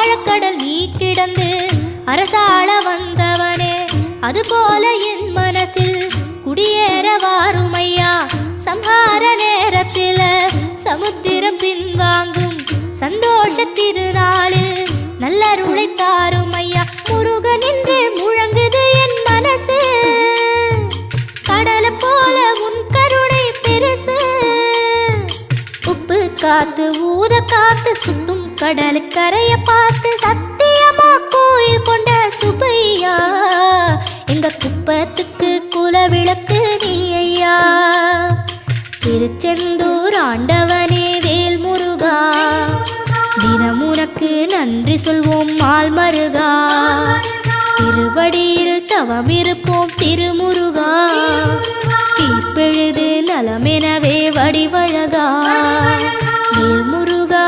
ஆழக்கடல் நீ கிடந்து அரசாள வந்தவனே, அதுபோல என் மனசில் குடியேற வாருமையா. சம்ஹார நேரத்தில் சமுத்திரம் பின்வாங்கும் சந்தோஷ திருநாளில் நல்லருளை தாரும் ஐயா. முருகன் என்று முழங்குது என் மனசு, கடலை போல உன் கருணை பெருசு. உப்பு காத்து ஊத காத்து சுத்தும் கடலு கரைய பார்த்து சத்தியமா கோயில் கொண்ட சுப்பையா. எங்க குப்பத்துக்கு குலவிளக்கு நீ ஐயா. திருச்செந்தூர் ஆண்டவனே வேல் முருகா, தினம் உனக்கு நன்றி சொல்வோம் மால் மருகா. திருவடியில் தவம் இருப்போம் திருமுருகா, தீர்ப்பெழுது நலமெனவே வடிவழகா. வேல் முருகா.